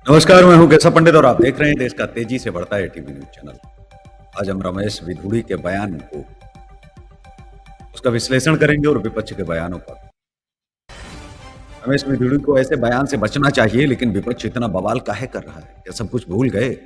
नमस्कार, मैं हूं केशव पंडित और आप देख रहे हैं देश का तेजी से बढ़ता है टीवी न्यूज चैनल। आज हम रमेश विधुड़ी के बयान को उसका विश्लेषण करेंगे और विपक्ष के बयानों पर। रमेश विधुड़ी को ऐसे बयान से बचना चाहिए, लेकिन विपक्ष इतना बवाल काहे कर रहा है? क्या सब कुछ भूल गए?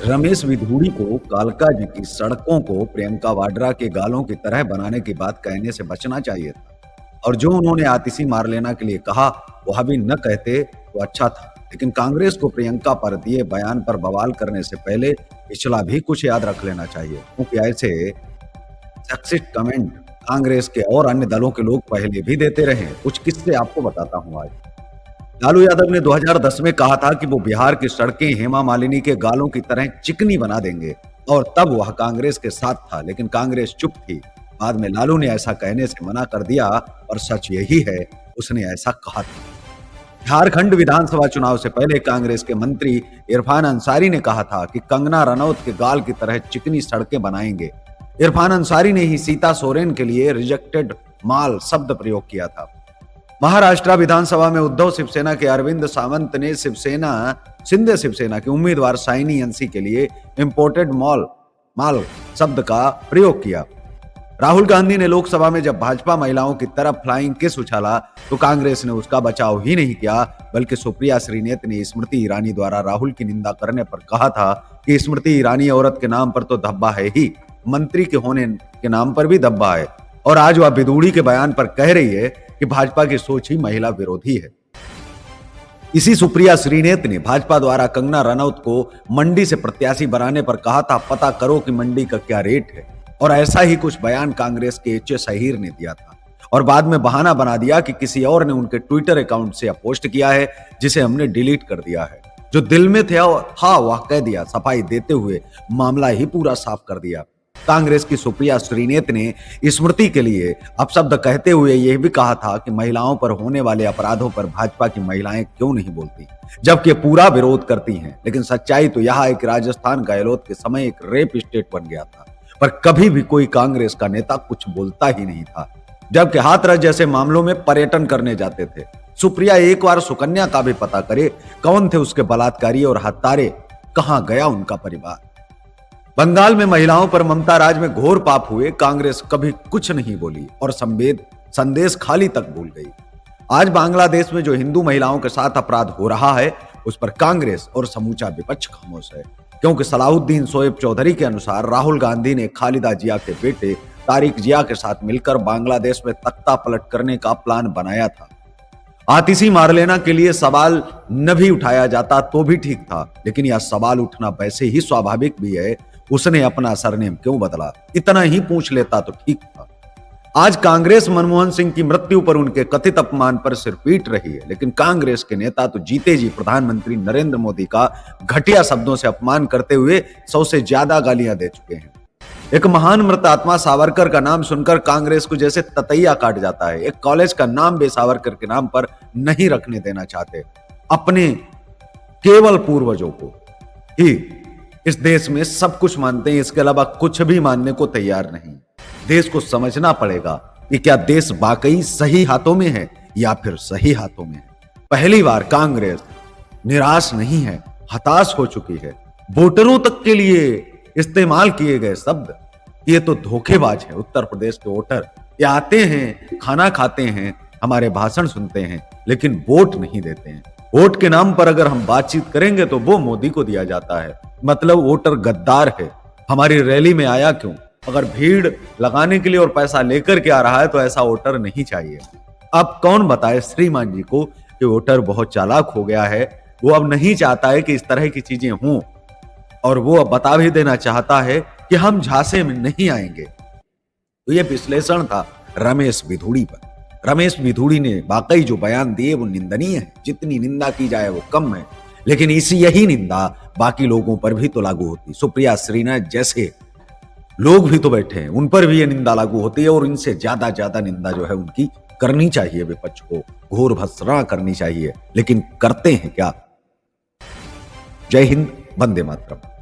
रमेश विधुड़ी को कालका जी की सड़कों को प्रियंका वाड्रा के गालों की तरह बनाने की बात कहने से बचना चाहिए था, और जो उन्होंने आतिशी मार लेना के लिए कहा वह भी न कहते तो अच्छा था। लेकिन कांग्रेस को प्रियंका पर दिए बयान पर बवाल करने से पहले पिछला भी कुछ याद रख लेना चाहिए, क्योंकि ऐसे सेक्सिस्ट कमेंट कांग्रेस के और अन्य दलों के लोग पहले भी देते रहे। कुछ किस्से आपको बताता हूं। आज लालू यादव ने 2010 में कहा था कि वो बिहार की सड़कें हेमा मालिनी के गालों की तरह चिकनी बना देंगे, और तब वह कांग्रेस के साथ था, लेकिन कांग्रेस चुप थी। बाद में लालू ने ऐसा कहने से मना कर दिया, और सच यही है, उसने ऐसा कहा था। झारखंड विधानसभा चुनाव से पहले कांग्रेस के मंत्री इरफान अंसारी ने कहा था कि कंगना रनौत के गाल की तरह चिकनी सड़कें बनाएंगे। इरफान अंसारी ने ही सीता सोरेन के लिए रिजेक्टेड माल शब्द प्रयोग किया था। महाराष्ट्र विधानसभा में उद्धव शिवसेना के अरविंद सावंत ने शिंदे शिवसेना के उम्मीदवार साइनी अंसी के लिए इंपोर्टेड माल शब्द का प्रयोग किया। राहुल गांधी ने लोकसभा में जब भाजपा महिलाओं की तरफ फ्लाइंग किस उछाला तो कांग्रेस ने उसका बचाव ही नहीं किया, बल्कि सुप्रिया श्रीनेत ने स्मृति ईरानी द्वारा राहुल की निंदा करने पर कहा था कि स्मृति ईरानी औरत के नाम पर तो धब्बा है ही, मंत्री के होने के नाम पर भी धब्बा है। और आज वह विधुड़ी के बयान पर कह रही है कि भाजपा की सोच ही महिला विरोधी है। इसी सुप्रिया श्रीनेत ने भाजपा द्वारा कंगना रनौत को मंडी से प्रत्याशी बनाने पर कहा था, पता करो कि मंडी का क्या रेट है। और ऐसा ही कुछ बयान कांग्रेस के एच अहीर ने दिया था, और बाद में बहाना बना दिया कि किसी और ने उनके ट्विटर अकाउंट से पोस्ट किया है, जिसे हमने डिलीट कर दिया है। जो दिल में था वह कह दिया, सफाई देते हुए मामला ही पूरा साफ कर दिया। कांग्रेस की सुप्रिया श्रीनेत ने स्मृति के लिए अपशब्द कहते हुए यह भी कहा था कि महिलाओं पर होने वाले अपराधों पर भाजपा की महिलाएं क्यों नहीं बोलती, जबकि पूरा विरोध करती हैं। लेकिन सच्चाई तो यह है कि राजस्थान गहलोत के समय एक रेप स्टेट बन गया था, पर कभी भी कोई कांग्रेस का नेता कुछ बोलता ही नहीं था, जबकि हाथरस जैसे मामलों में पर्यटन करने जाते थे। सुप्रिया एक बार सुकन्या का भी पता करे, कौन थे उसके बलात्कारी और हत्यारे, कहां गया उनका परिवार। बंगाल में महिलाओं पर ममता राज में घोर पाप हुए, कांग्रेस कभी कुछ नहीं बोली और संदेश खाली तक भूल गई। आज बांग्लादेश में जो हिंदू महिलाओं के साथ अपराध हो रहा है, उस पर कांग्रेस और समूचा विपक्ष खामोश है, क्योंकि सलाहुद्दीन शोएब चौधरी के अनुसार राहुल गांधी ने खालिदा जिया के बेटे तारिक जिया के साथ मिलकर बांग्लादेश में तख्ता पलट करने का प्लान बनाया था। आतिशी मार लेना के लिए सवाल न भी उठाया जाता तो भी ठीक था, लेकिन यह सवाल उठना वैसे ही स्वाभाविक भी है। उसने अपना सरनेम क्यों बदला, इतना ही पूछ लेता तो ठीक था। आज कांग्रेस मनमोहन सिंह की मृत्यु पर उनके कथित अपमान पर सिर पीट रही है, लेकिन कांग्रेस के नेता तो जीते जी प्रधानमंत्री नरेंद्र मोदी का घटिया शब्दों से अपमान करते हुए 100 से ज्यादा गालियां दे चुके हैं। एक महान मृत आत्मा सावरकर का नाम सुनकर कांग्रेस को जैसे ततैया काट जाता है। एक कॉलेज का नाम भी सावरकर के नाम पर नहीं रखने देना चाहते। अपने केवल पूर्वजों को ही इस देश में सब कुछ मानते हैं, इसके अलावा कुछ भी मानने को तैयार नहीं। देश को समझना पड़ेगा कि क्या देश वाकई सही हाथों में है या फिर सही हाथों में है। पहली बार कांग्रेस निराश नहीं है, हताश हो चुकी है। वोटरों तक के लिए इस्तेमाल किए गए शब्द, ये तो धोखेबाज है। उत्तर प्रदेश के वोटर ये आते हैं, खाना खाते हैं, हमारे भाषण सुनते हैं, लेकिन वोट नहीं देते हैं। वोट के नाम पर अगर हम बातचीत करेंगे तो वो मोदी को दिया जाता है, मतलब वोटर गद्दार है। हमारी रैली में आया क्यों? अगर भीड़ लगाने के लिए और पैसा लेकर के आ रहा है तो ऐसा वोटर नहीं चाहिए। अब कौन बताए श्रीमान जी को कि वोटर बहुत चालाक हो गया है, वो अब नहीं चाहता है कि इस तरह की चीजें हों, और वो अब बता भी देना चाहता है कि हम झांसे में नहीं आएंगे। तो ये विश्लेषण था रमेश विधुड़ी पर। रमेश विधुड़ी ने वाकई जो बयान दिए वो निंदनीय है, जितनी निंदा की जाए वो कम है, लेकिन यही निंदा बाकी लोगों पर भी तो लागू होती। सुप्रिया श्रीनेत जैसे लोग भी तो बैठे हैं, उन पर भी ये निंदा लागू होती है, और इनसे ज्यादा निंदा जो है उनकी करनी चाहिए। विपक्ष को घोर भत्सना करनी चाहिए, लेकिन करते हैं क्या? जय हिंद, वंदे मातरम।